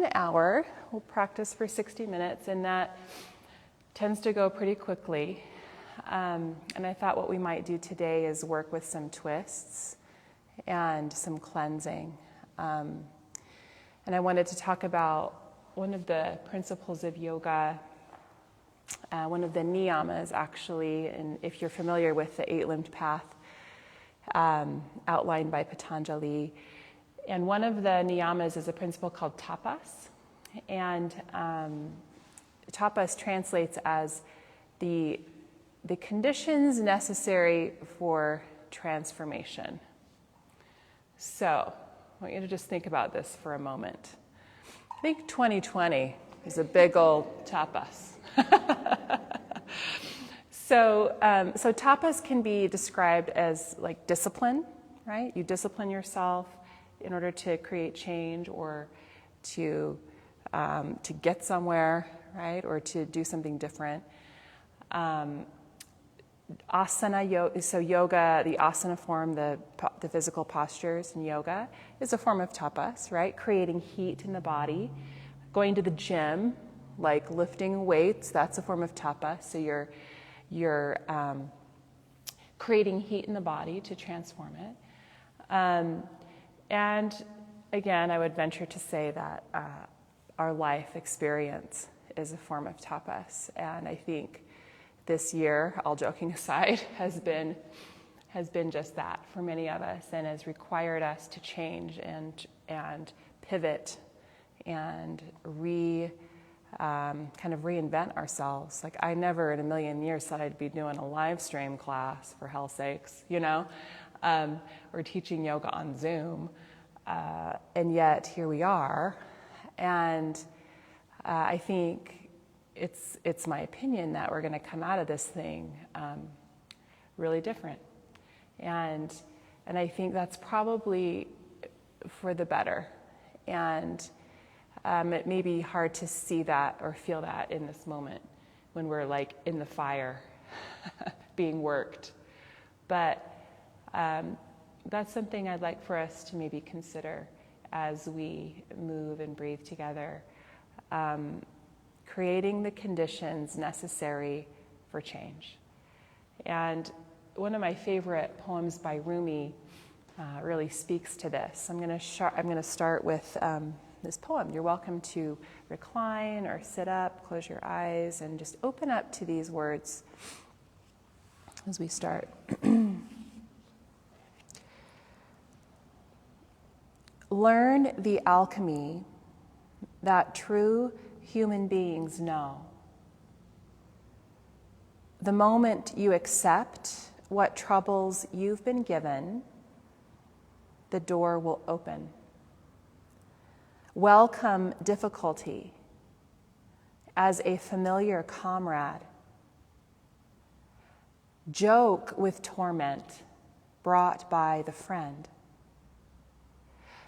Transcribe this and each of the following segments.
An hour. We'll practice for 60 minutes, and that tends to go pretty quickly. And I thought what we might do today is work with some twists and some cleansing. And I wanted to talk about one of the principles of yoga, one of the Niyamas, actually, and if you're familiar with the eight-limbed path outlined by Patanjali. And one of the Niyamas is a principle called Tapas. And Tapas translates as the conditions necessary for transformation. So I want you to just think about this for a moment. I think 2020 is a big old tapas. So tapas can be described as like discipline, right? You discipline yourself in order to create change or to get somewhere, right? Or to do something different. Asana yoga, so yoga, the asana form, the physical postures in yoga is a form of tapas, right? Creating heat in the body. Going to the gym, like lifting weights, that's a form of tapas. So you're creating heat in the body to transform it. And again, I would venture to say that our life experience is a form of tapas. And I think this year, all joking aside, has been just that for many of us, and has required us to change and pivot and kind of reinvent ourselves. Like, I never in a million years thought I'd be doing a live stream class, for hell's sakes, or teaching yoga on Zoom, and yet here we are. And I think it's my opinion that we're going to come out of this thing really different, and I think that's probably for the better. And it may be hard to see that or feel that in this moment when we're like in the fire being worked, but that's something I'd like for us to maybe consider as we move and breathe together. Creating the conditions necessary for change. And one of my favorite poems by Rumi really speaks to this. I'm going to start with this poem. You're welcome to recline or sit up, close your eyes, and just open up to these words as we start. Learn the alchemy that true human beings know. The moment you accept what troubles you've been given, the door will open. Welcome difficulty as a familiar comrade. Joke with torment brought by the friend.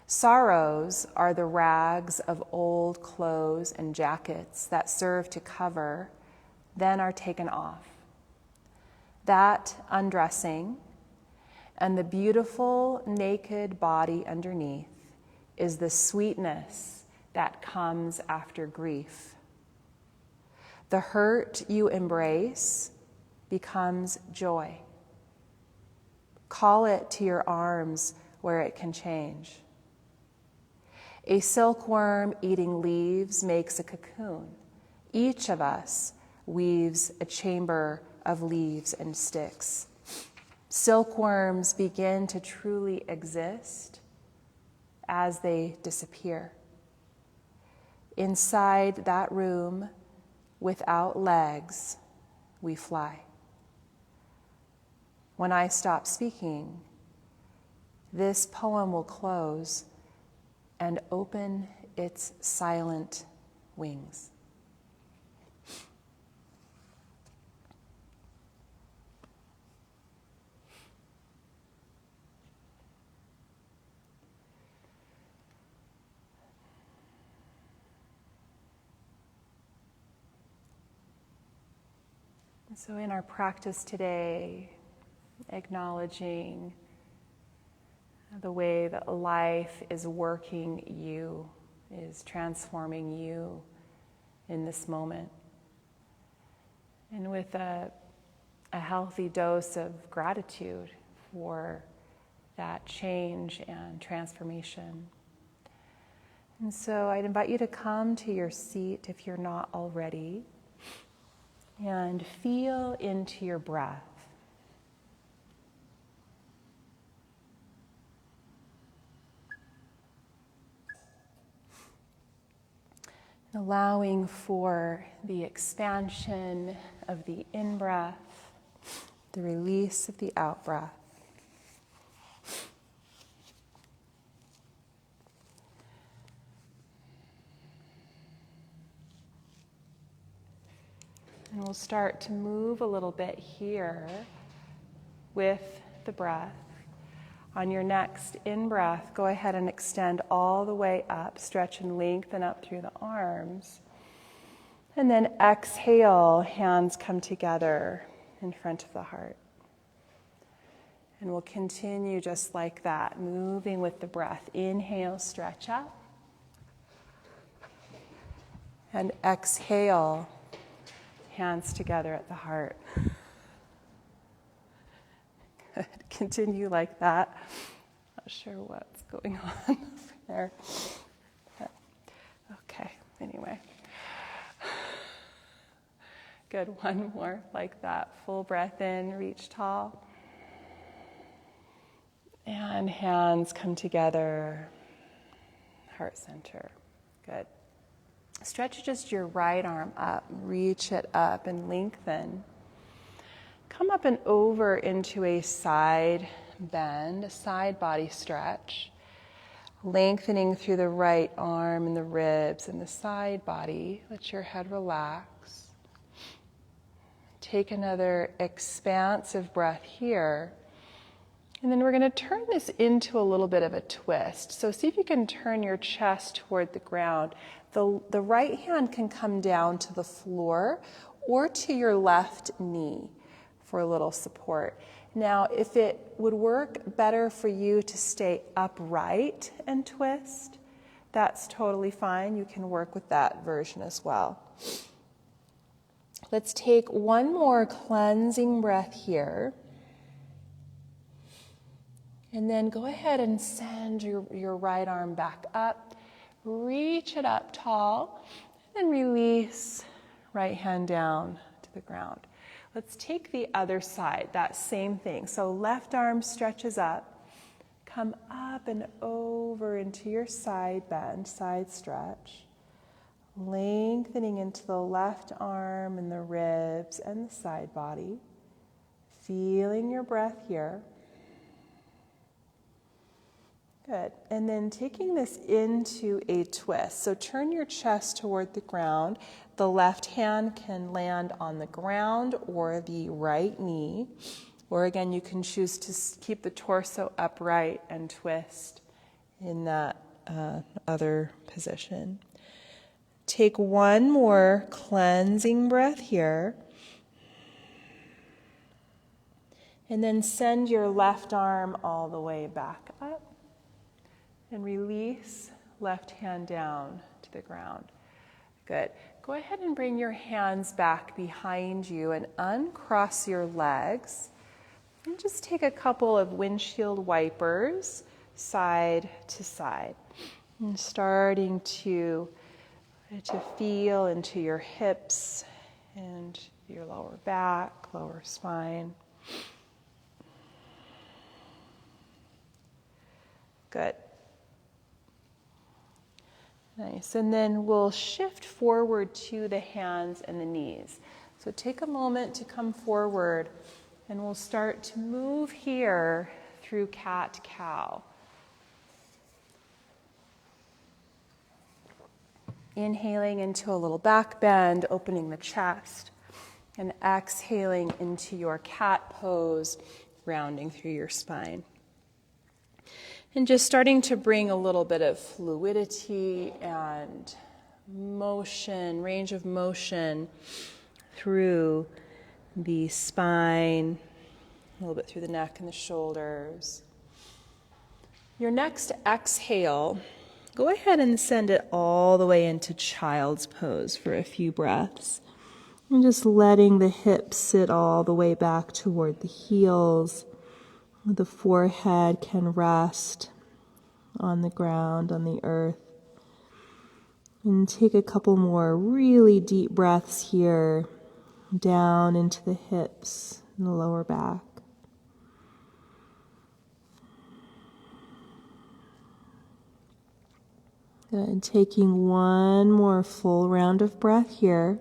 Sorrows are the rags of old clothes and jackets that serve to cover, then are taken off. That undressing and the beautiful naked body underneath is the sweetness that comes after grief. The hurt you embrace becomes joy. Call it to your arms where it can change. A silkworm eating leaves makes a cocoon. Each of us weaves a chamber of leaves and sticks. Silkworms begin to truly exist as they disappear. Inside that room, without legs, we fly. When I stop speaking, this poem will close and open its silent wings. So in our practice today, acknowledging the way that life is working you is transforming you in this moment. And with a healthy dose of gratitude for that change and transformation. And so I'd invite you to come to your seat if you're not already, and feel into your breath. Allowing for the expansion of the in-breath, the release of the out-breath. And we'll start to move a little bit here with the breath. On your next in-breath, go ahead and extend all the way up, stretch and lengthen up through the arms. And then exhale, hands come together in front of the heart. And we'll continue just like that, moving with the breath. Inhale, stretch up. And exhale, hands together at the heart. Good. Continue like that. Not sure what's going on over there. Okay, anyway. Good, one more like that. Full breath in, reach tall. And hands come together, heart center. Good. Stretch just your right arm up, reach it up and lengthen. Come up and over into a side bend, a side body stretch, lengthening through the right arm and the ribs and the side body. Let your head relax. Take another expansive breath here. And then we're going to turn this into a little bit of a twist. So see if you can turn your chest toward the ground. The right hand can come down to the floor or to your left knee for a little support. Now, if it would work better for you to stay upright and twist, that's totally fine. You can work with that version as well. Let's take one more cleansing breath here. And then go ahead and send your right arm back up. Reach it up tall. And release right hand down to the ground. Let's take the other side, that same thing. So left arm stretches up. Come up and over into your side bend, side stretch. Lengthening into the left arm and the ribs and the side body. Feeling your breath here. Good. And then taking this into a twist. So turn your chest toward the ground. The left hand can land on the ground or the right knee. Or again, you can choose to keep the torso upright and twist in that other position. Take one more cleansing breath here. And then send your left arm all the way back up. And release, left hand down to the ground. Good. Go ahead and bring your hands back behind you and uncross your legs. And just take a couple of windshield wipers side to side. And starting to feel into your hips and your lower back, lower spine. Good. Nice. And then we'll shift forward to the hands and the knees. So take a moment to come forward and we'll start to move here through cat-cow. Inhaling into a little back bend, opening the chest, and exhaling into your cat pose, rounding through your spine. And just starting to bring a little bit of fluidity and motion, range of motion through the spine, a little bit through the neck and the shoulders. Your next exhale, go ahead and send it all the way into child's pose for a few breaths. And just letting the hips sit all the way back toward the heels. The forehead can rest on the ground, on the earth. And take a couple more really deep breaths here, down into the hips and the lower back. Good. Taking one more full round of breath here.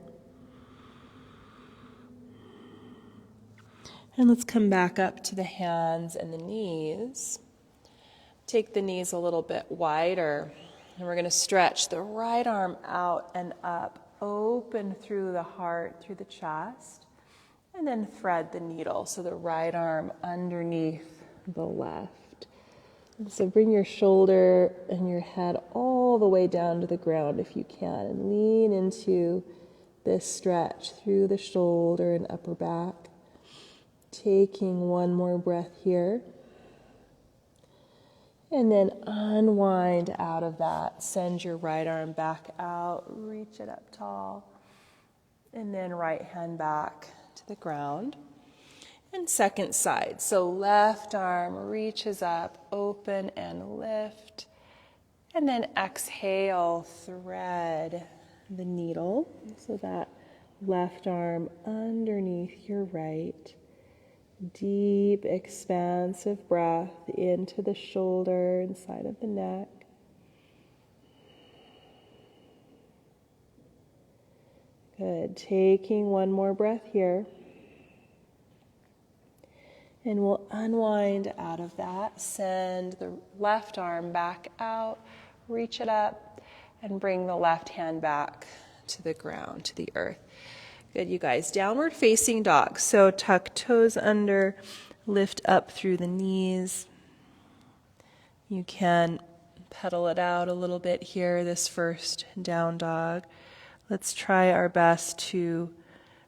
And let's come back up to the hands and the knees. Take the knees a little bit wider. And we're going to stretch the right arm out and up, open through the heart, through the chest, and then thread the needle. So the right arm underneath the left. And so bring your shoulder and your head all the way down to the ground if you can, and lean into this stretch through the shoulder and upper back. Taking one more breath here. And then unwind out of that. Send your right arm back out, reach it up tall. And then right hand back to the ground. And second side. So left arm reaches up, open and lift. And then exhale, thread the needle. So that left arm underneath your right. Deep, expansive breath into the shoulder and side of the neck. Good. Taking one more breath here. And we'll unwind out of that. Send the left arm back out, reach it up, and bring the left hand back to the ground, to the earth. Good, you guys. Downward facing dog. So tuck toes under, lift up through the knees. You can pedal it out a little bit here, this first down dog. Let's try our best to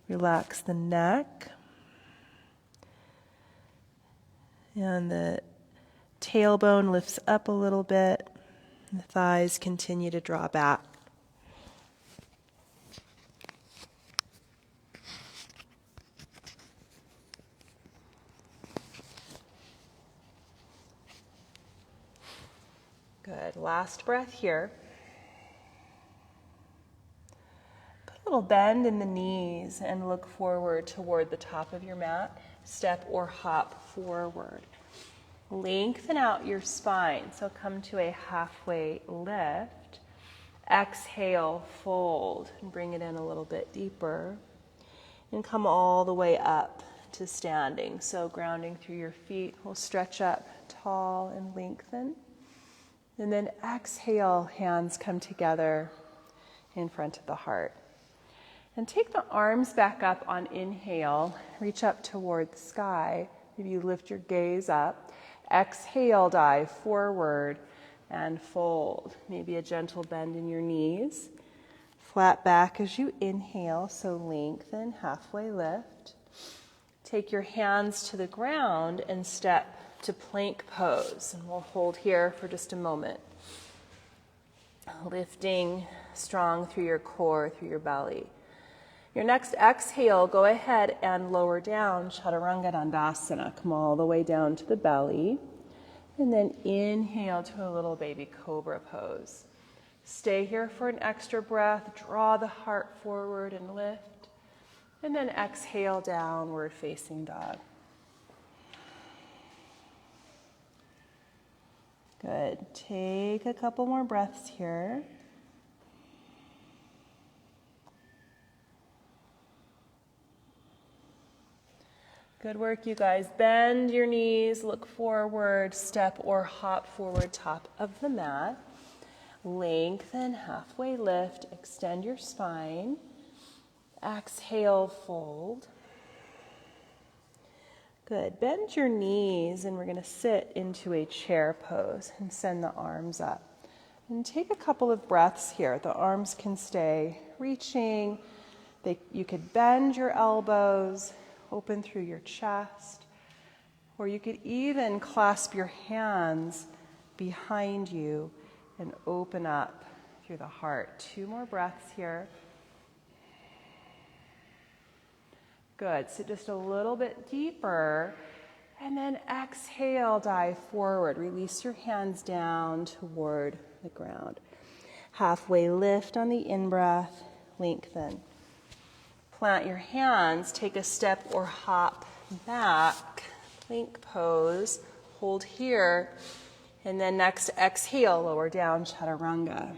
relax the neck. And the tailbone lifts up a little bit. The thighs continue to draw back. Good. Last breath here. Put a little bend in the knees and look forward toward the top of your mat. Step or hop forward. Lengthen out your spine. So come to a halfway lift. Exhale, fold, and bring it in a little bit deeper. And come all the way up to standing. So grounding through your feet. We'll stretch up tall and lengthen. And then exhale, hands come together in front of the heart. And take the arms back up on inhale. Reach up toward the sky. Maybe you lift your gaze up. Exhale, dive forward and fold. Maybe a gentle bend in your knees. Flat back as you inhale, so lengthen, halfway lift. Take your hands to the ground and step to plank pose, and we'll hold here for just a moment. Lifting strong through your core, through your belly. Your next exhale, go ahead and lower down, Chaturanga Dandasana. Come all the way down to the belly. And then inhale to a little baby cobra pose. Stay here for an extra breath. Draw the heart forward and lift. And then exhale, downward facing dog. Good. Take a couple more breaths here. Good work, you guys. Bend your knees, look forward, step or hop forward, top of the mat. Lengthen, halfway lift, extend your spine. Exhale, fold. Good. Bend your knees, and we're going to sit into a chair pose and send the arms up. And take a couple of breaths here. The arms can stay reaching. You could bend your elbows, open through your chest, or you could even clasp your hands behind you and open up through the heart. 2 more breaths here. Good. Sit just a little bit deeper. And then exhale, dive forward. Release your hands down toward the ground. Halfway lift on the in-breath. Lengthen. Plant your hands. Take a step or hop back. Plank pose. Hold here. And then next exhale, lower down, chaturanga.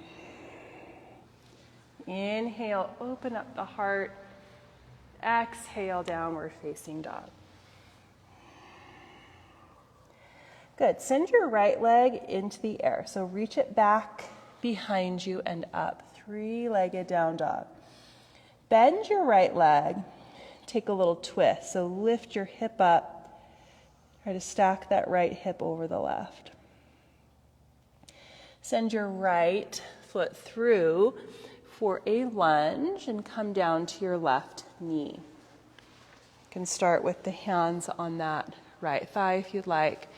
Inhale, open up the heart. Exhale, downward facing dog. Good. Send your right leg into the air. So reach it back behind you and up. 3-legged down dog. Bend your right leg. Take a little twist. So lift your hip up. Try to stack that right hip over the left. Send your right foot through for a lunge and come down to your left knee. You can start with the hands on that right thigh if you'd like.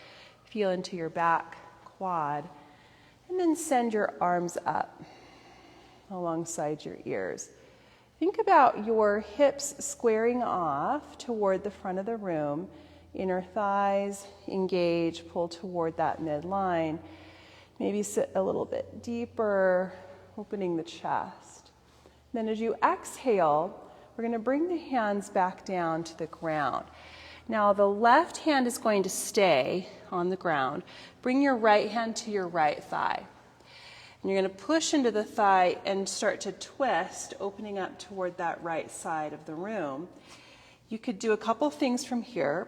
Feel into your back quad. And then send your arms up alongside your ears. Think about your hips squaring off toward the front of the room. Inner thighs engage, pull toward that midline. Maybe sit a little bit deeper, opening the chest. Then as you exhale, we're going to bring the hands back down to the ground. Now the left hand is going to stay on the ground. Bring your right hand to your right thigh. And you're going to push into the thigh and start to twist, opening up toward that right side of the room. You could do a couple things from here.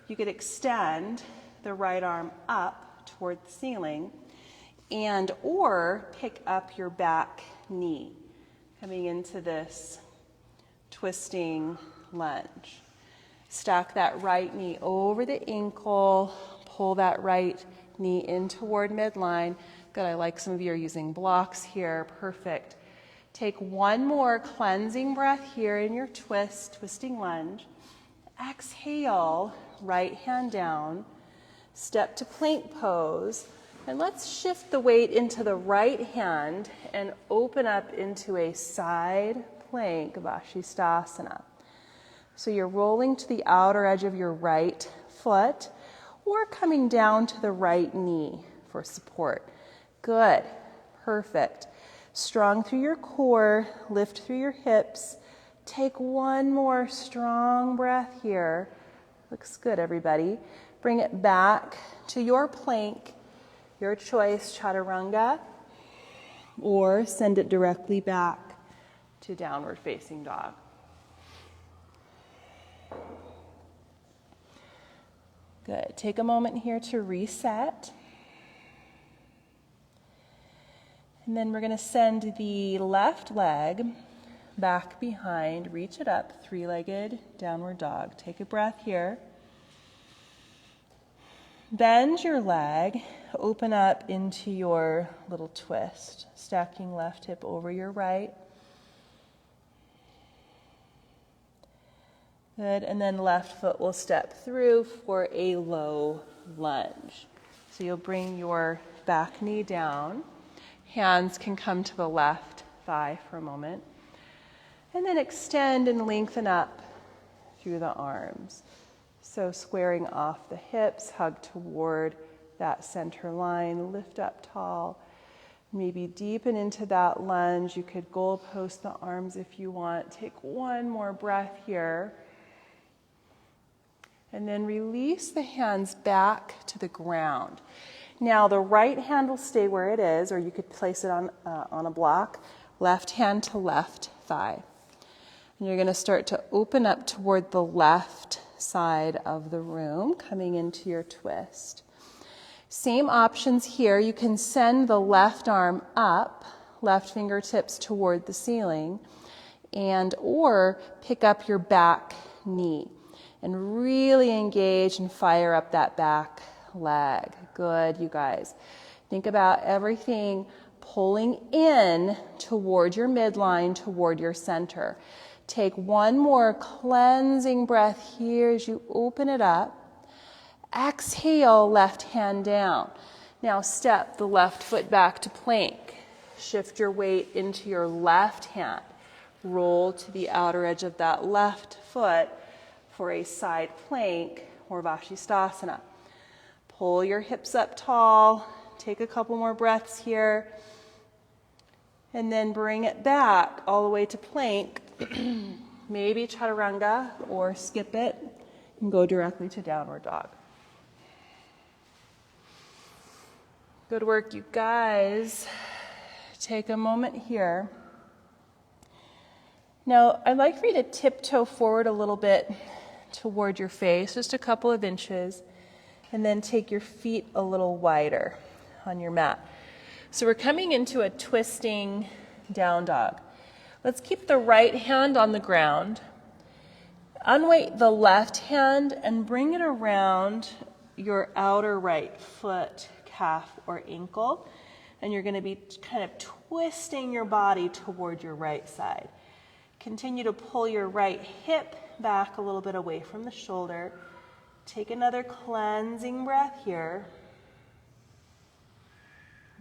You could extend the right arm up toward the ceiling and or pick up your back knee, coming into this twisting lunge. Stack that right knee over the ankle, pull that right knee in toward midline. Good, I like some of you are using blocks here, perfect. Take 1 more cleansing breath here in your twisting lunge. Exhale, right hand down, step to plank pose, and let's shift the weight into the right hand and open up into a side plank, Vashisthasana. So you're rolling to the outer edge of your right foot or coming down to the right knee for support. Good. Perfect. Strong through your core, lift through your hips. Take 1 more strong breath here. Looks good, everybody. Bring it back to your plank, your choice, chaturanga, or send it directly back to downward facing dog. Good. Take a moment here to reset. And then we're going to send the left leg back behind, reach it up, 3-legged downward dog. Take a breath here. Bend your leg, open up into your little twist, stacking left hip over your right. Good, and then left foot will step through for a low lunge. So you'll bring your back knee down. Hands can come to the left thigh for a moment. And then extend and lengthen up through the arms. So squaring off the hips, hug toward that center line, lift up tall. Maybe deepen into that lunge. You could goalpost the arms if you want. Take 1 more breath here. And then release the hands back to the ground. Now the right hand will stay where it is, or you could place it on a block. Left hand to left thigh. And you're going to start to open up toward the left side of the room, coming into your twist. Same options here. You can send the left arm up, left fingertips toward the ceiling, and or pick up your back knee and really engage and fire up that back leg. Good, you guys. Think about everything pulling in toward your midline, toward your center. Take 1 more cleansing breath here as you open it up. Exhale, left hand down. Now step the left foot back to plank. Shift your weight into your left hand. Roll to the outer edge of that left foot for a side plank or Vashisthasana. Pull your hips up tall. Take a couple more breaths here. And then bring it back all the way to plank. Maybe chaturanga or skip it and go directly to downward dog. Good work, you guys. Take a moment here. Now, I'd like for you to tiptoe forward a little bit toward your face, just a couple of inches, and then take your feet a little wider on your mat. So we're coming into a twisting down dog. Let's keep the right hand on the ground. Unweight the left hand and bring it around your outer right foot, calf, or ankle. And you're going to be kind of twisting your body toward your right side. Continue to pull your right hip back a little bit away from the shoulder. Take another cleansing breath here.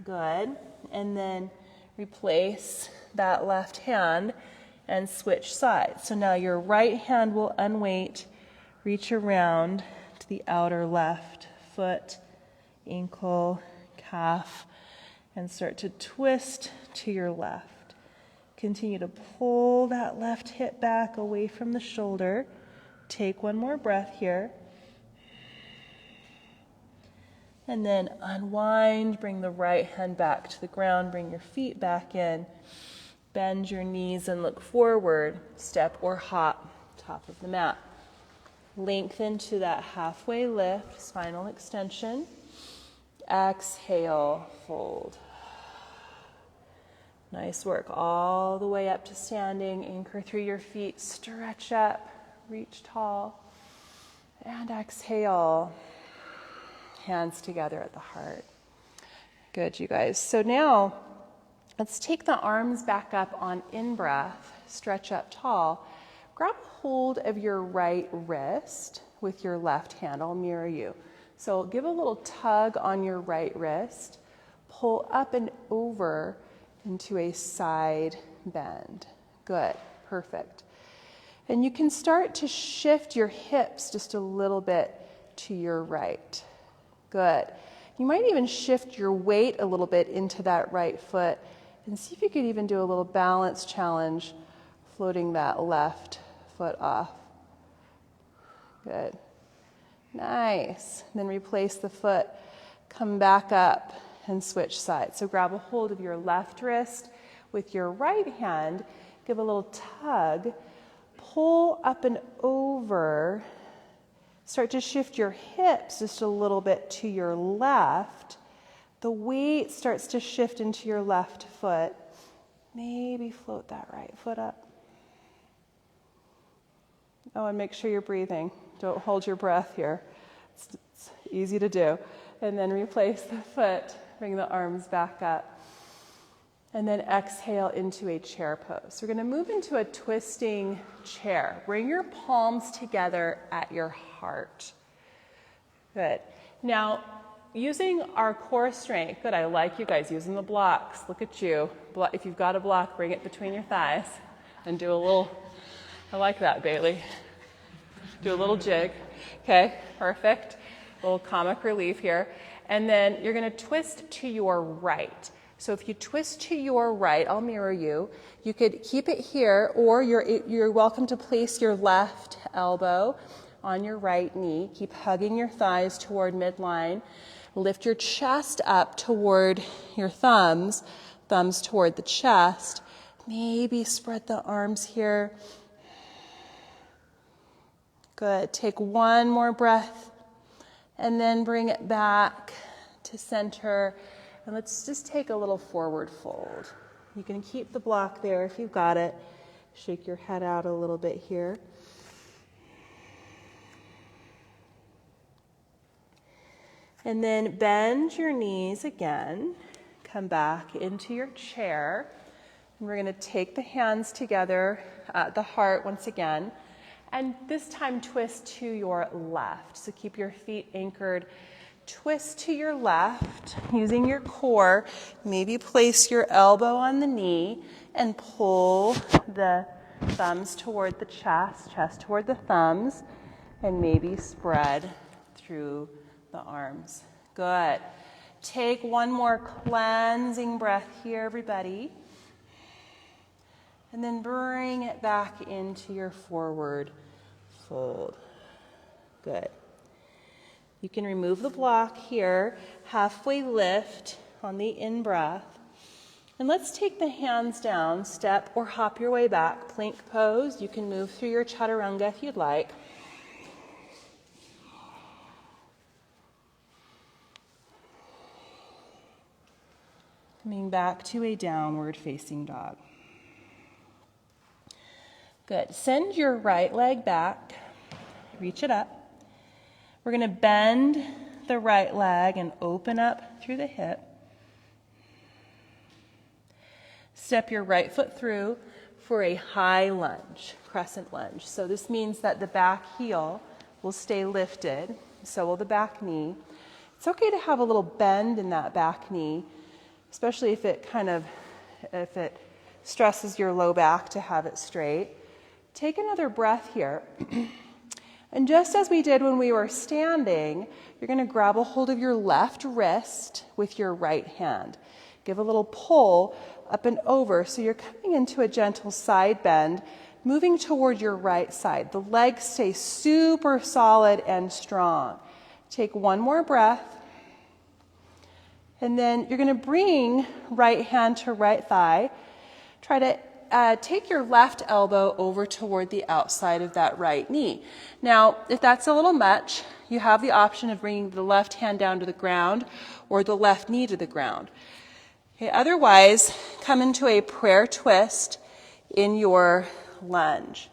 Good. And then replace that left hand and switch sides. So now your right hand will unweight, reach around to the outer left foot, ankle, calf, and start to twist to your left. Continue to pull that left hip back away from the shoulder. Take one more breath here. And then unwind, bring the right hand back to the ground, bring your feet back in. Bend your knees and look forward, step or hop, top of the mat. Lengthen to that halfway lift, spinal extension. Exhale, fold. Nice work, all the way up to standing. Anchor through your feet, stretch up, reach tall, and exhale. Hands together at the heart. Good, you guys. So now, let's take the arms back up on in-breath, stretch up tall. Grab hold of your right wrist with your left hand. I'll mirror you. So give a little tug on your right wrist. Pull up and over into a side bend. Good, perfect. And you can start to shift your hips just a little bit to your right. Good. You might even shift your weight a little bit into that right foot and see if you could even do a little balance challenge, floating that left foot off. Good. Nice. And then replace the foot, come back up and switch sides. So grab a hold of your left wrist with your right hand, give a little tug, pull up and over, start to shift your hips just a little bit to your left. The weight starts to shift into your left foot. Maybe float that right foot up. Oh, and make sure you're breathing. Don't hold your breath here. It's easy to do. And then replace the foot. Bring the arms back up. And then exhale into a chair pose. We're going to move into a twisting chair. Bring your palms together at your heart. Good. Now, using our core strength, good, I like you guys using the blocks. Look at you. If you've got a block, bring it between your thighs and do a little, I like that, Bailey. Do a little jig. Okay, perfect. A little comic relief here. And then you're going to twist to your right. So if you twist to your right, I'll mirror you. You could keep it here, or you're welcome to place your left elbow on your right knee. Keep hugging your thighs toward midline. Lift your chest up toward your thumbs toward the chest. Maybe spread the arms here. Good. Take one more breath. And then bring it back to center. And let's just take a little forward fold. You can keep the block there if you've got it. Shake your head out a little bit here. And then bend your knees again. Come back into your chair. And we're going to take the hands together at the heart once again. And this time twist to your left. So keep your feet anchored Twist to your left using your core. Maybe place your elbow on the knee and pull the thumbs toward the chest, chest toward the thumbs, and maybe spread through the arms. Good. Take one more cleansing breath here, everybody. And then bring it back into your forward fold. Good. You can remove the block here, halfway lift on the in-breath. And let's take the hands down, step or hop your way back, plank pose. You can move through your chaturanga if you'd like. Coming back to a downward facing dog. Good. Send your right leg back, reach it up. We're going to bend the right leg and open up through the hip. Step your right foot through for a high lunge, crescent lunge. So this means that the back heel will stay lifted, so will the back knee. It's okay to have a little bend in that back knee, especially if it stresses your low back to have it straight. Take another breath here. And just as we did when we were standing, you're going to grab a hold of your left wrist with your right hand. Give a little pull up and over, so you're coming into a gentle side bend, moving toward your right side. The legs stay super solid and strong. Take one more breath. And then you're going to bring right hand to right thigh. Try to take your left elbow over toward the outside of that right knee. Now, if that's a little much, you have the option of bringing the left hand down to the ground or the left knee to the ground. Okay, otherwise, come into a prayer twist in your lunge.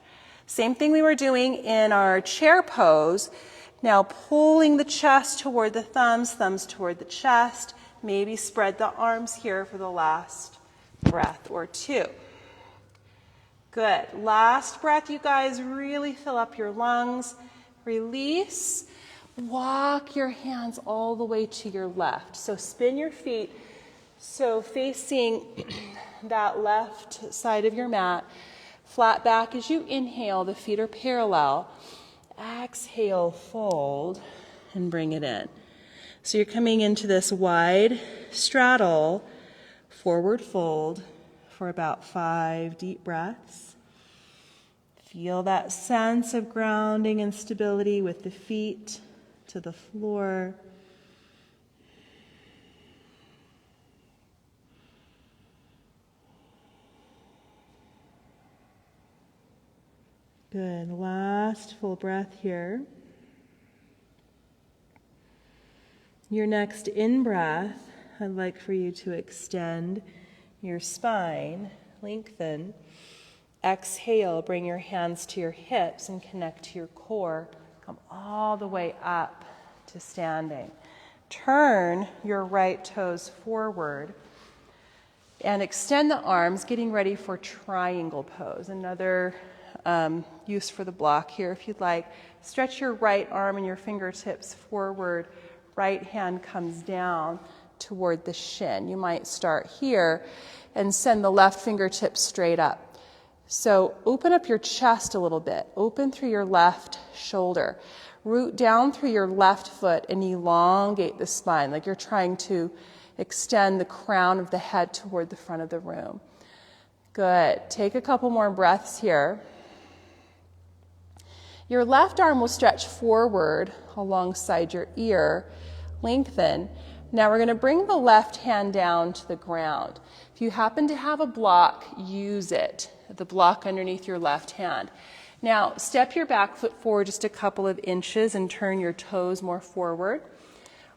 Same thing we were doing in our chair pose. Now pulling the chest toward the thumbs, thumbs toward the chest. Maybe spread the arms here for the last breath or two. Good. Last breath, you guys. Really fill up your lungs. Release. Walk your hands all the way to your left. So spin your feet. So facing that left side of your mat. Flat back as you inhale. The feet are parallel. Exhale, fold, and bring it in. So you're coming into this wide straddle, forward fold for about 5 deep breaths. Feel that sense of grounding and stability with the feet to the floor. Good. Last full breath here. Your next in-breath, I'd like for you to extend your spine, lengthen. Exhale, bring your hands to your hips and connect to your core. Come all the way up to standing. Turn your right toes forward and extend the arms, getting ready for triangle pose. Another use for the block here if you'd like. Stretch your right arm and your fingertips forward. Right hand comes down toward the shin. You might start here and send the left fingertips straight up. So open up your chest a little bit. Open through your left shoulder. Root down through your left foot and elongate the spine like you're trying to extend the crown of the head toward the front of the room. Good. Take a couple more breaths here. Your left arm will stretch forward alongside your ear. Lengthen. Now we're going to bring the left hand down to the ground. If you happen to have a block, use it. The block underneath your left hand. Now step your back foot forward just a couple of inches and turn your toes more forward.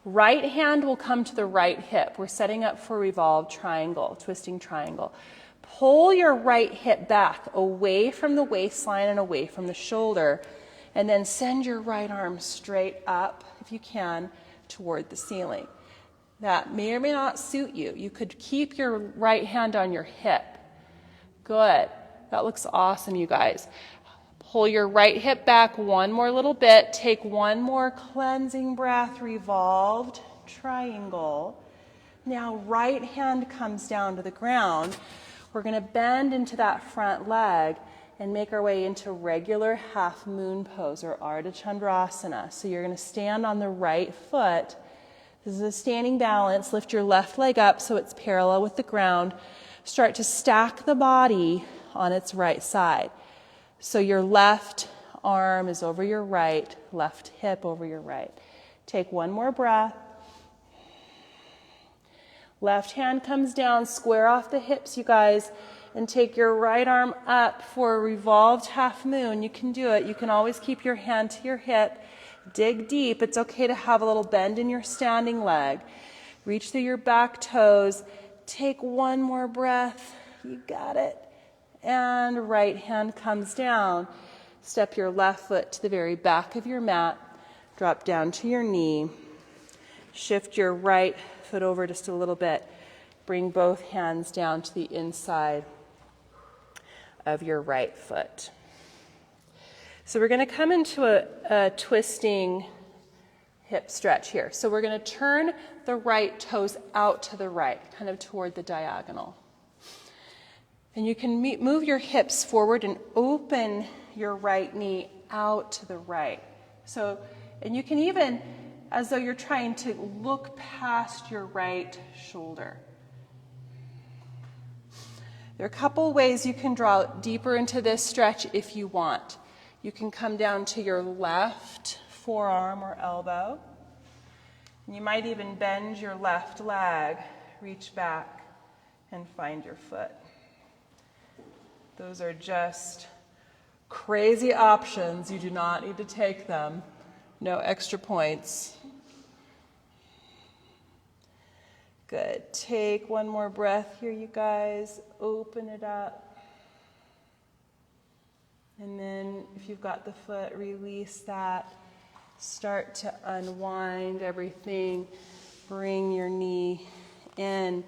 Right hand will come to the right hip. We're setting up for revolved triangle, twisting triangle. Pull your right hip back away from the waistline and away from the shoulder, and then send your right arm straight up, if you can, toward the ceiling. That may or may not suit you. You could keep your right hand on your hip. Good. That looks awesome, you guys. Pull your right hip back one more little bit. Take one more cleansing breath, revolved triangle. Now right hand comes down to the ground. We're going to bend into that front leg and make our way into regular half moon pose or Ardha Chandrasana. So you're going to stand on the right foot. This is a standing balance. Lift your left leg up so it's parallel with the ground. Start to stack the body on its right side. So your left arm is over your right, left hip over your right. Take one more breath. Left hand comes down, square off the hips, you guys, and take your right arm up for a revolved half moon. You can do it. You can always keep your hand to your hip. Dig deep. It's okay to have a little bend in your standing leg. Reach through your back toes. Take one more breath. You got it. And right hand comes down. Step your left foot to the very back of your mat. Drop down to your knee. Shift your right foot over just a little bit. Bring both hands down to the inside of your right foot. So we're going to come into a twisting hip stretch here. So we're going to turn the right toes out to the right, kind of toward the diagonal. And you can move your hips forward and open your right knee out to the right. So, and you can even, as though you're trying to look past your right shoulder. There are a couple ways you can draw deeper into this stretch if you want. You can come down to your left forearm or elbow. And you might even bend your left leg, reach back, and find your foot. Those are just crazy options. You do not need to take them. No extra points. Good. Take one more breath here, you guys. Open it up. And then if you've got the foot, release that. Start to unwind everything. Bring your knee in.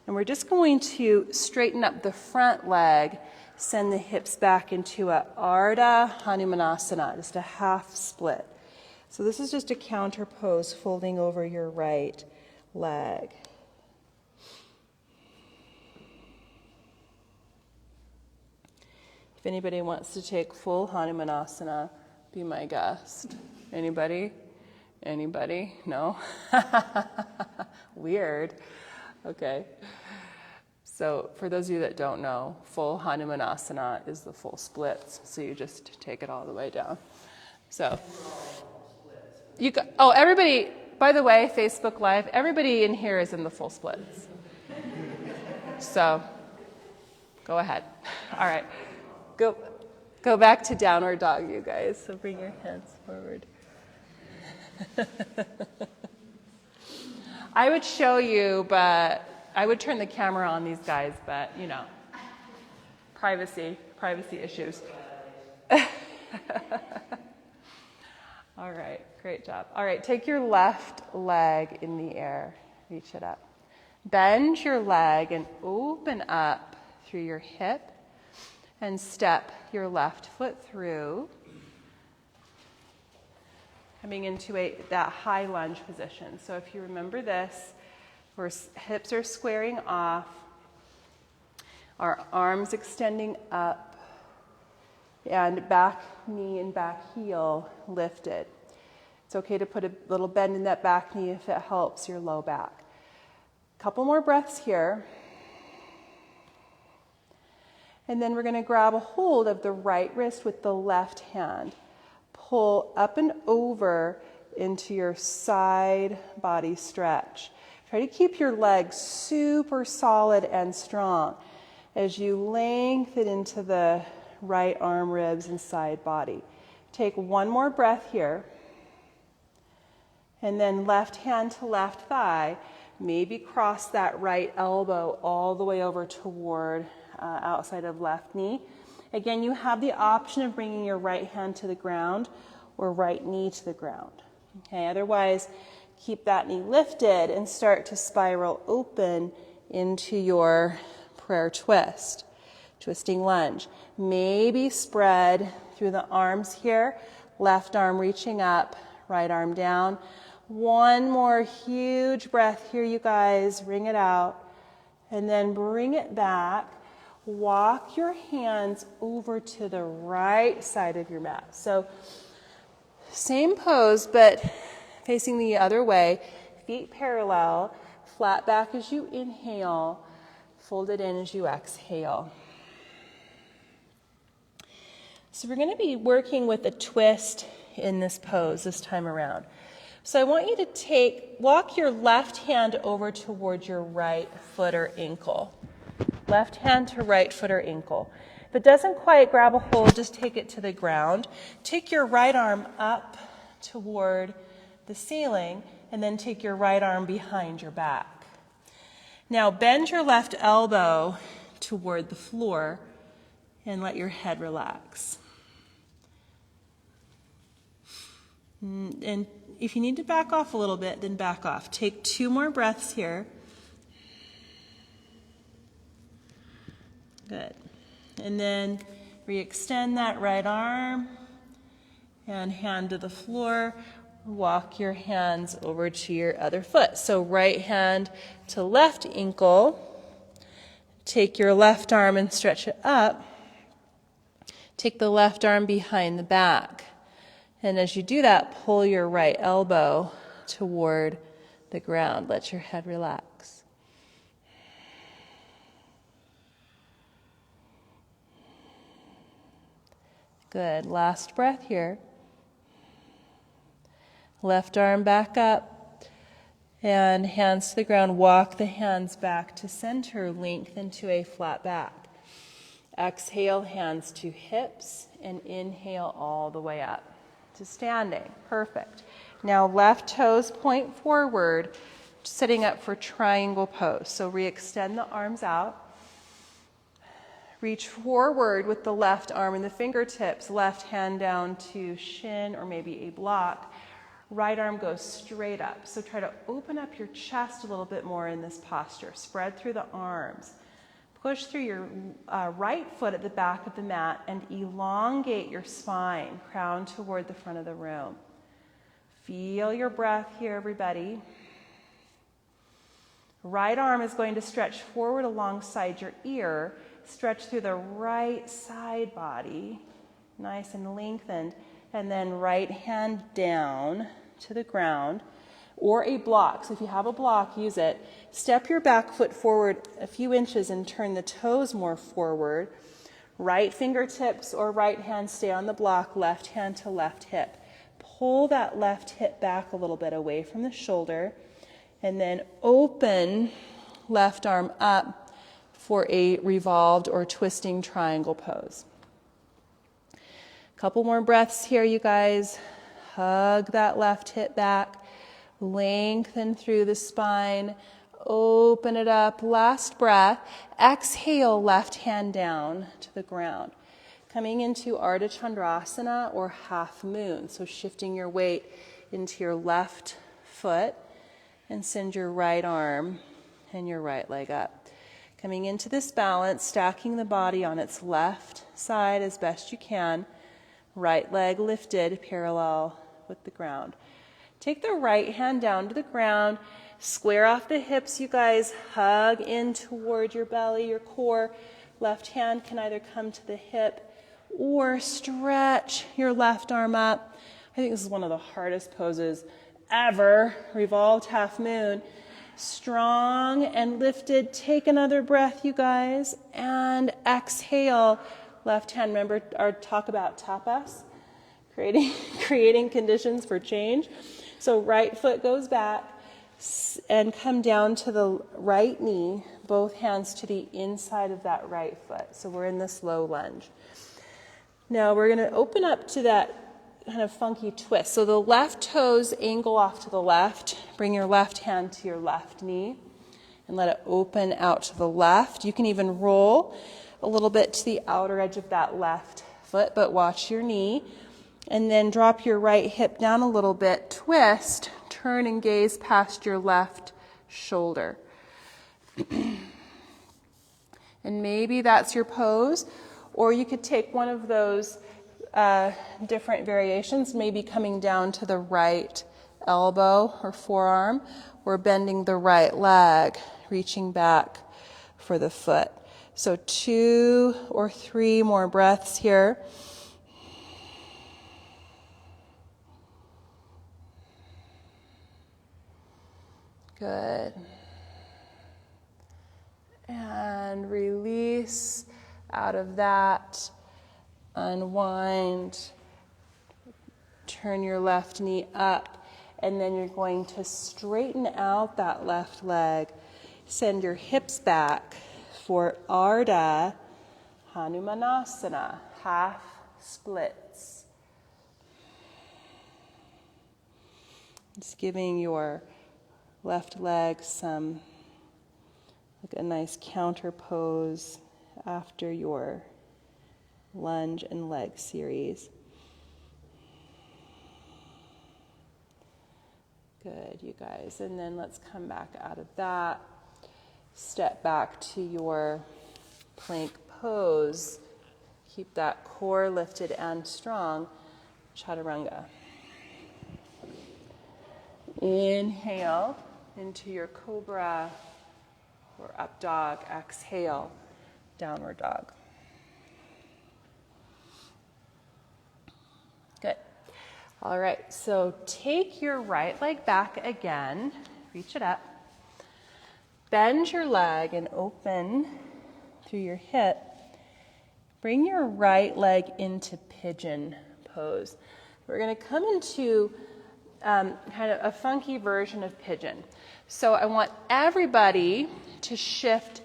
And we're just going to straighten up the front leg. Send the hips back into a Ardha Hanumanasana, just a half split. So this is just a counter pose, folding over your right leg. If anybody wants to take full Hanumanasana, be my guest. Anybody? Anybody? No? Weird. Okay. So for those of you that don't know, full Hanumanasana is the full splits. So you just take it all the way down. So you got, oh, everybody, by the way, Facebook Live, everybody in here is in the full splits. So go ahead. All right. Go back to downward dog, you guys. So bring your hands forward. I would show you, but I would turn the camera on these guys, but, you know, privacy issues. All right, great job. All right, take your left leg in the air. Reach it up. Bend your leg and open up through your hip and step your left foot through, coming into that high lunge position. So if you remember this, our hips are squaring off, our arms extending up, and back knee and back heel lifted. It's okay to put a little bend in that back knee if it helps your low back. Couple more breaths here. And then we're going to grab a hold of the right wrist with the left hand. Pull up and over into your side body stretch. Try to keep your legs super solid and strong as you lengthen into the right arm ribs and side body. Take one more breath here. And then left hand to left thigh. Maybe cross that right elbow all the way over toward outside of left knee. Again, you have the option of bringing your right hand to the ground or right knee to the ground. Okay, otherwise, keep that knee lifted and start to spiral open into your prayer twist. twisting lunge. Maybe spread through the arms here, left arm reaching up, right arm down. One more huge breath here, you guys. Ring it out. And then bring it back. Walk your hands over to the right side of your mat. So same pose, but facing the other way. Feet parallel, flat back as you inhale, fold it in as you exhale. So we're going to be working with a twist in this pose this time around. So I want you to walk your left hand over towards your right foot or ankle. Left hand to right foot or ankle. If it doesn't quite grab a hold, just take it to the ground. Take your right arm up toward the ceiling, and then take your right arm behind your back. Now bend your left elbow toward the floor and let your head relax. And if you need to back off a little bit, then back off. Take 2 more breaths here. Good. And then re-extend that right arm and hand to the floor. Walk your hands over to your other foot. So right hand to left ankle. Take your left arm and stretch it up. Take the left arm behind the back. And as you do that, pull your right elbow toward the ground. Let your head relax. Good. Last breath here. Left arm back up and hands to the ground. Walk the hands back to center. Lengthen to a flat back. Exhale, hands to hips, and inhale all the way up to standing. Perfect. Now left toes point forward, sitting up for triangle pose. So re-extend the arms out. Reach forward with the left arm and the fingertips, left hand down to shin or maybe a block. Right arm goes straight up. So try to open up your chest a little bit more in this posture. Spread through the arms. Push through your right foot at the back of the mat and elongate your spine, crown toward the front of the room. Feel your breath here, everybody. Right arm is going to stretch forward alongside your ear. Stretch through the right side body, nice and lengthened. And then right hand down to the ground. Or a block. So if you have a block, use it. Step your back foot forward a few inches and turn the toes more forward. Right fingertips or right hand stay on the block, left hand to left hip. Pull that left hip back a little bit away from the shoulder. And then open left arm up for a revolved or twisting triangle pose. Couple more breaths here, you guys. Hug that left hip back. Lengthen through the spine. Open it up. Last breath. Exhale, left hand down to the ground. Coming into Ardha Chandrasana or half moon. So shifting your weight into your left foot and send your right arm and your right leg up. Coming into this balance, stacking the body on its left side as best you can. Right leg lifted parallel with the ground. Take the right hand down to the ground. Square off the hips, you guys. Hug in toward your belly, your core. Left hand can either come to the hip or stretch your left arm up. I think this is one of the hardest poses ever. Revolved half moon. Strong and lifted. Take another breath, you guys. And exhale. Left hand, remember our talk about tapas, creating conditions for change. So right foot goes back and come down to the right knee, both hands to the inside of that right foot. So we're in this low lunge. Now we're going to open up to that kind of funky twist. So the left toes angle off to the left. Bring your left hand to your left knee and let it open out to the left. You can even roll a little bit to the outer edge of that left foot, but watch your knee. And then drop your right hip down a little bit, twist, turn and gaze past your left shoulder. And maybe that's your pose, or you could take one of those different variations, maybe coming down to the right elbow or forearm, or bending the right leg, reaching back for the foot. So 2 or 3 more breaths here. Good. And release out of that. Unwind. Turn your left knee up. And then you're going to straighten out that left leg. Send your hips back for Ardha Hanumanasana, half splits. Just giving your left leg some, like a nice counter pose after your lunge and leg series. Good, you guys. And then let's come back out of that. Step back to your plank pose. Keep that core lifted and strong. Chaturanga. Inhale into your cobra or up dog. Exhale, downward dog. Good. All right, so take your right leg back again. Reach it up. Bend your leg and open through your hip. Bring your right leg into pigeon pose. We're going to come into kind of a funky version of pigeon. So I want everybody to shift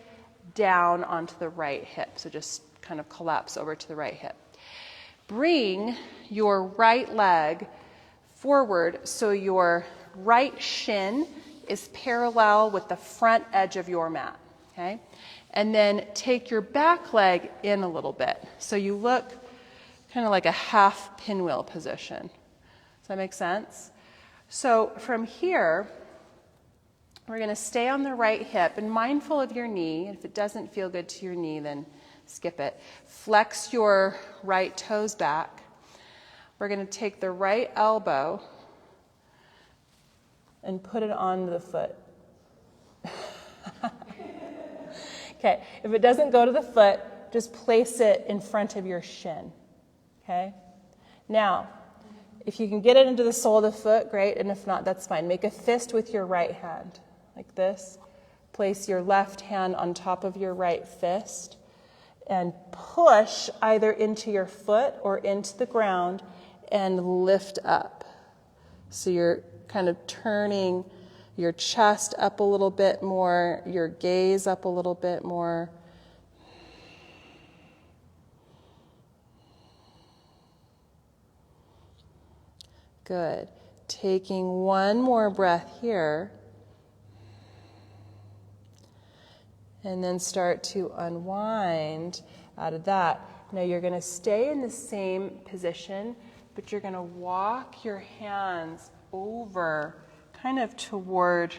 down onto the right hip. So just kind of collapse over to the right hip. Bring your right leg forward so your right shin is parallel with the front edge of your mat, okay? And then take your back leg in a little bit. So you look kind of like a half pinwheel position. Does that make sense? So from here, we're going to stay on the right hip and mindful of your knee. If it doesn't feel good to your knee, then skip it. Flex your right toes back. We're going to take the right elbow and put it on the foot. Okay, if it doesn't go to the foot, just place it in front of your shin. Okay? Now, if you can get it into the sole of the foot, great, and if not, that's fine. Make a fist with your right hand, like this. Place your left hand on top of your right fist and push either into your foot or into the ground and lift up. So you're kind of turning your chest up a little bit more, your gaze up a little bit more. Good. Taking one more breath here. And then start to unwind out of that. Now you're going to stay in the same position, but you're going to walk your hands over kind of toward,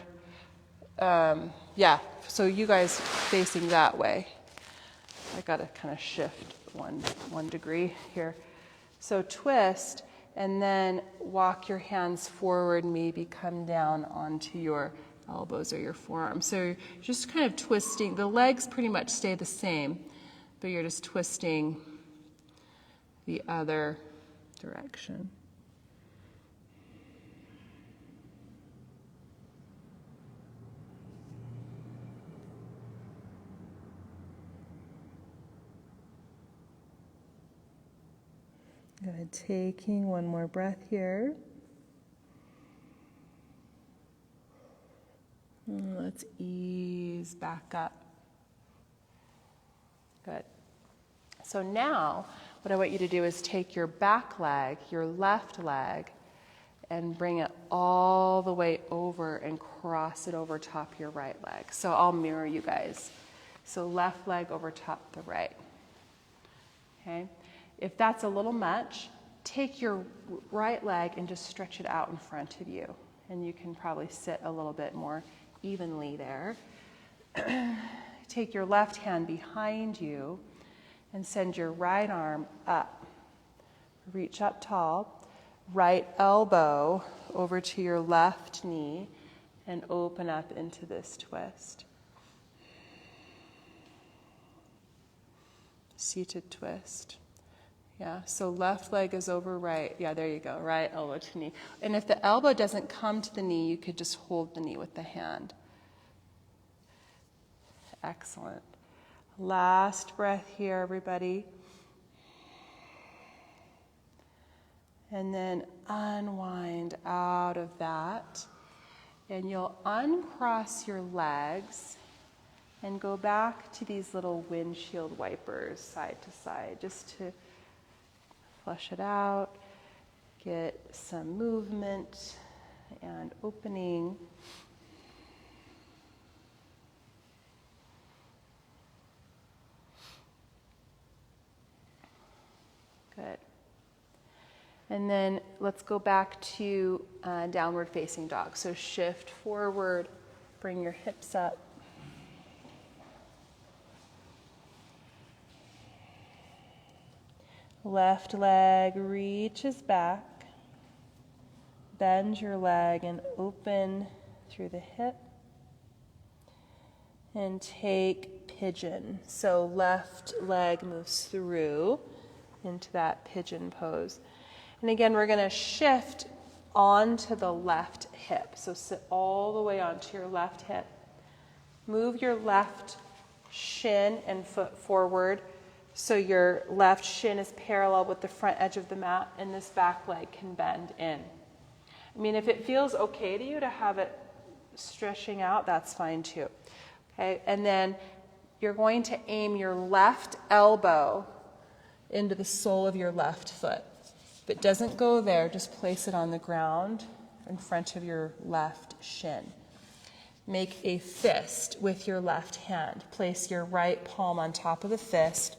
so you guys facing that way. I got to kind of shift one degree here. So twist, and then walk your hands forward, maybe come down onto your elbows or your forearms. So you're just kind of twisting. The legs pretty much stay the same, but you're just twisting the other direction. Good. Taking one more breath here. Let's ease back up. Good. So now, what I want you to do is take your back leg, your left leg, and bring it all the way over and cross it over top your right leg. So I'll mirror you guys. So left leg over top the right. Okay? If that's a little much, take your right leg and just stretch it out in front of you. And you can probably sit a little bit more evenly there. take your left hand behind you and send your right arm up. Reach up tall. Right elbow over to your left knee and open up into this twist. Seated twist. Yeah, so left leg is over right. Yeah, there you go. Right elbow to knee. And if the elbow doesn't come to the knee, you could just hold the knee with the hand. Excellent. Last breath here, everybody. And then unwind out of that. And you'll uncross your legs and go back to these little windshield wipers side to side, just to flush it out, get some movement and opening. Good. And then let's go back to downward facing dog. So shift forward, bring your hips up. Left leg reaches back. Bend your leg and open through the hip. And take pigeon. So left leg moves through into that pigeon pose. And again, we're going to shift onto the left hip. So sit all the way onto your left hip. Move your left shin and foot forward so your left shin is parallel with the front edge of the mat and this back leg can bend in. I mean, if it feels okay to you to have it stretching out, that's fine too. Okay, and then you're going to aim your left elbow into the sole of your left foot. If it doesn't go there, just place it on the ground in front of your left shin. Make a fist with your left hand. Place your right palm on top of the fist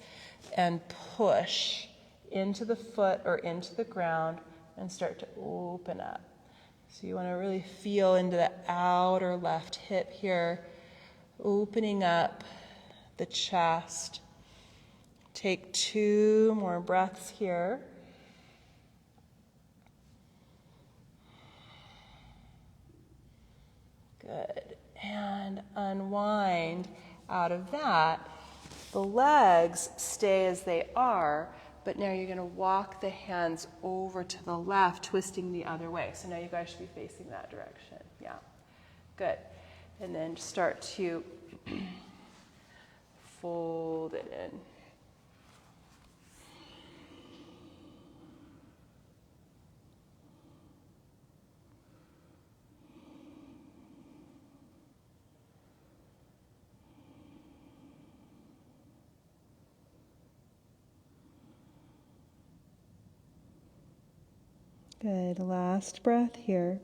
and push into the foot or into the ground and start to open up. So you want to really feel into the outer left hip here, opening up the chest. Take 2 more breaths here. Good. And unwind out of that. The legs stay as they are, but now you're going to walk the hands over to the left, twisting the other way. So now you guys should be facing that direction. Yeah. Good. And then start to fold it in. Good. Last breath here.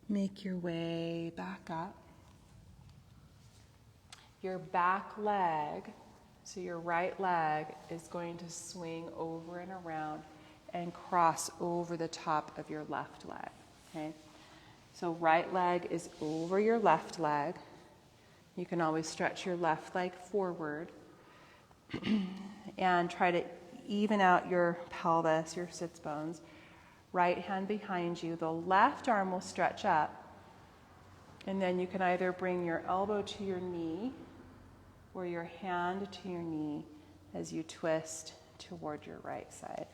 Make your way back up. Your back leg, so your right leg, is going to swing over and around and cross over the top of your left leg. Okay? So right leg is over your left leg. You can always stretch your left leg forward. And try to even out your pelvis, your sits bones. Right hand behind you. The left arm will stretch up. And then you can either bring your elbow to your knee or your hand to your knee as you twist toward your right side.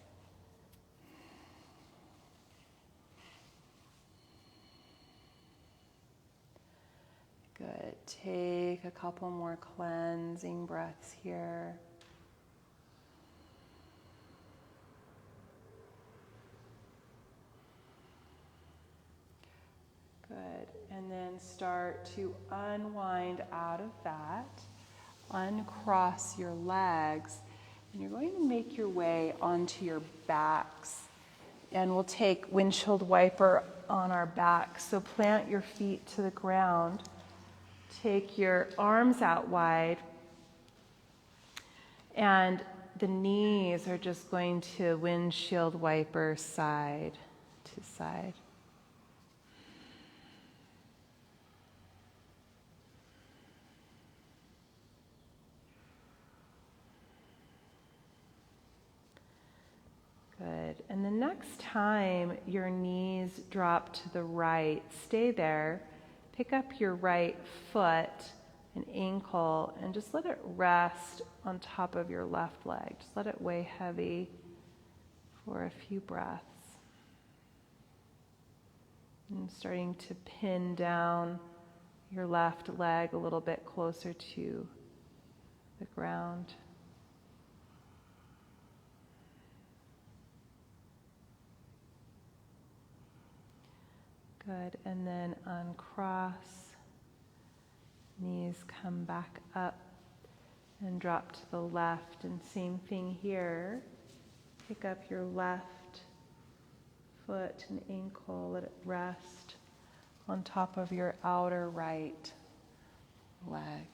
Good. Take a couple more cleansing breaths here. Good. And then start to unwind out of that. Uncross your legs. And you're going to make your way onto your backs. And we'll take windshield wiper on our backs. So plant your feet to the ground. Take your arms out wide. And the knees are just going to windshield wiper side to side. And the next time your knees drop to the right, stay there. Pick up your right foot and ankle and just let it rest on top of your left leg. Just let it weigh heavy for a few breaths. And starting to pin down your left leg a little bit closer to the ground. Good, and then uncross, knees come back up and drop to the left, and same thing here. Pick up your left foot and ankle, let it rest on top of your outer right leg.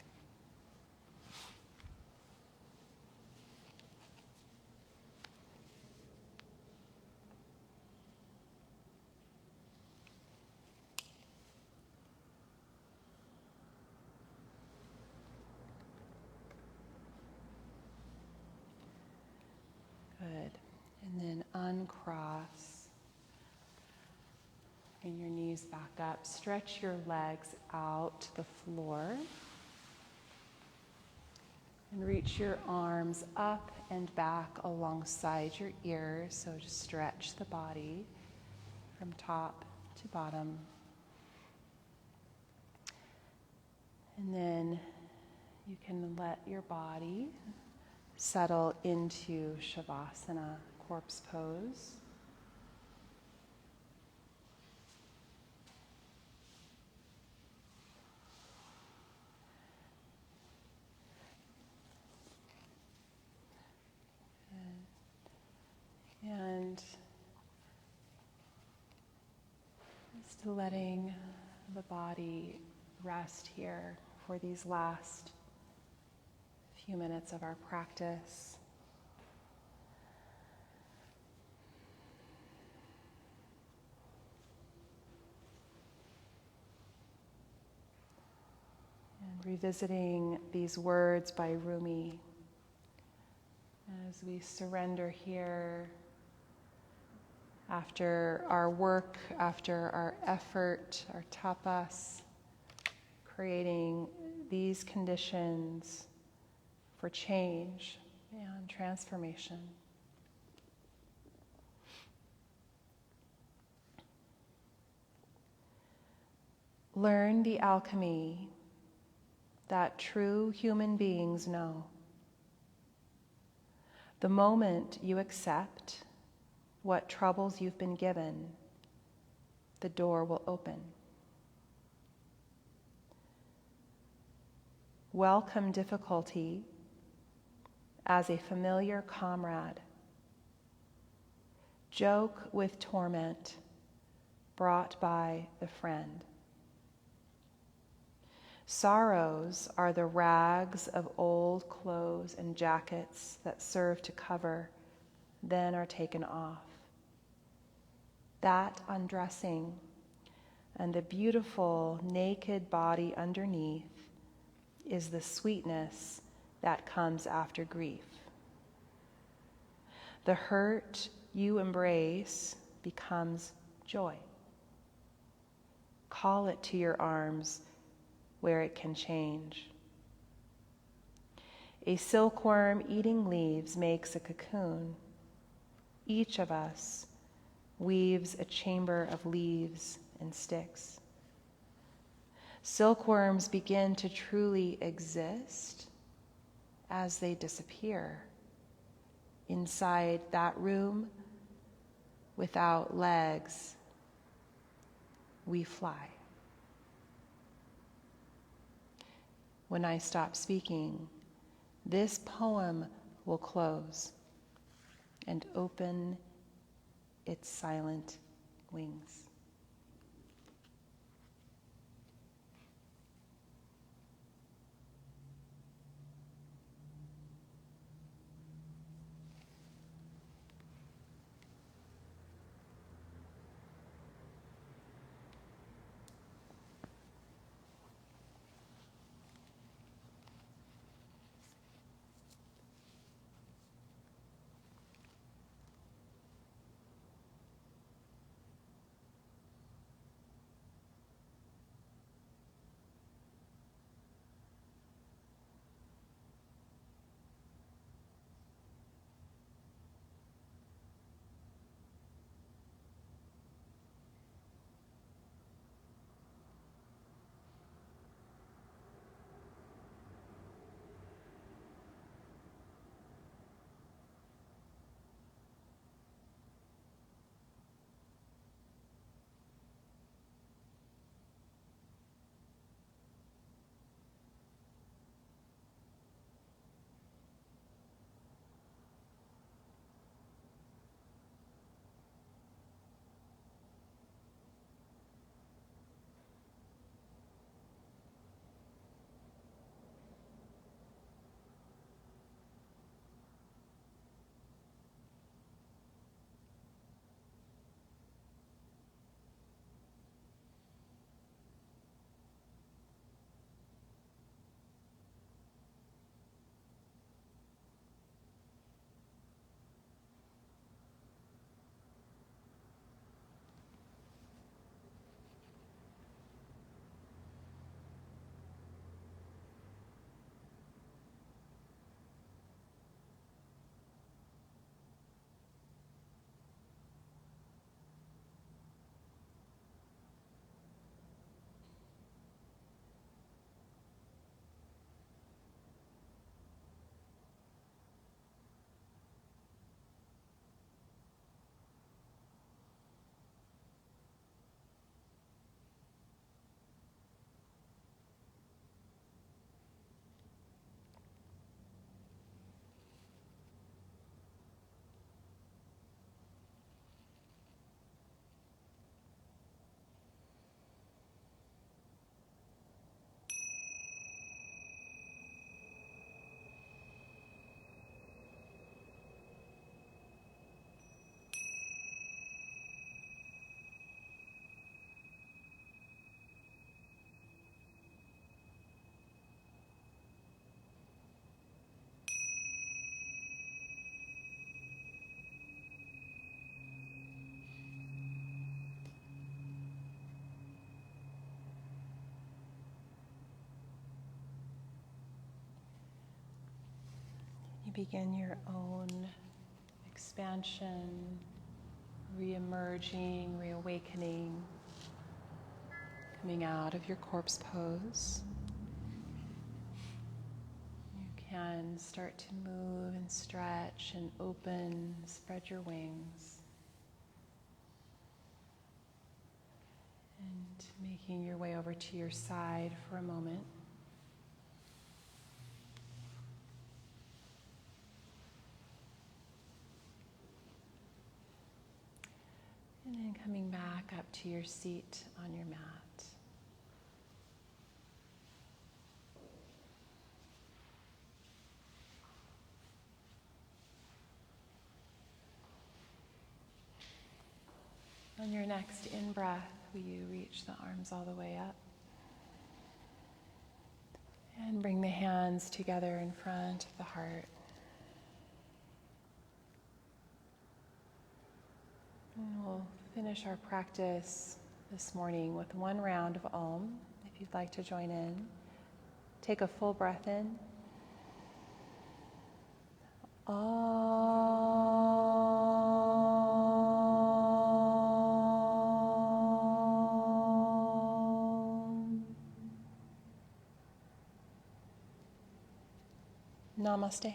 Good. And then uncross. Bring your knees back up. Stretch your legs out to the floor. And reach your arms up and back alongside your ears. So just stretch the body from top to bottom. And then you can let your body settle into Shavasana, corpse pose. And just letting the body rest here for these last few minutes of our practice. And revisiting these words by Rumi as we surrender here after our work, after our effort, our tapas, creating these conditions for change and transformation. Learn the alchemy that true human beings know. The moment you accept what troubles you've been given, the door will open. Welcome difficulty as a familiar comrade. Joke with torment brought by the friend. Sorrows are the rags of old clothes and jackets that serve to cover, then are taken off. That undressing and the beautiful naked body underneath is the sweetness that comes after grief. The hurt you embrace becomes joy. Call it to your arms where it can change. A silkworm eating leaves makes a cocoon. Each of us weaves a chamber of leaves and sticks. Silkworms begin to truly exist as they disappear inside that room without legs. We fly. When I stop speaking, this poem will close and open its silent wings. You begin your own expansion, re-emerging, reawakening, coming out of your corpse pose. You can start to move and stretch and open, spread your wings. And making your way over to your side for a moment. And then coming back up to your seat on your mat. On your next in-breath, will you reach the arms all the way up? And bring the hands together in front of the heart. And we'll finish our practice this morning with one round of Om. If you'd like to join in, take a full breath in. Om. Namaste.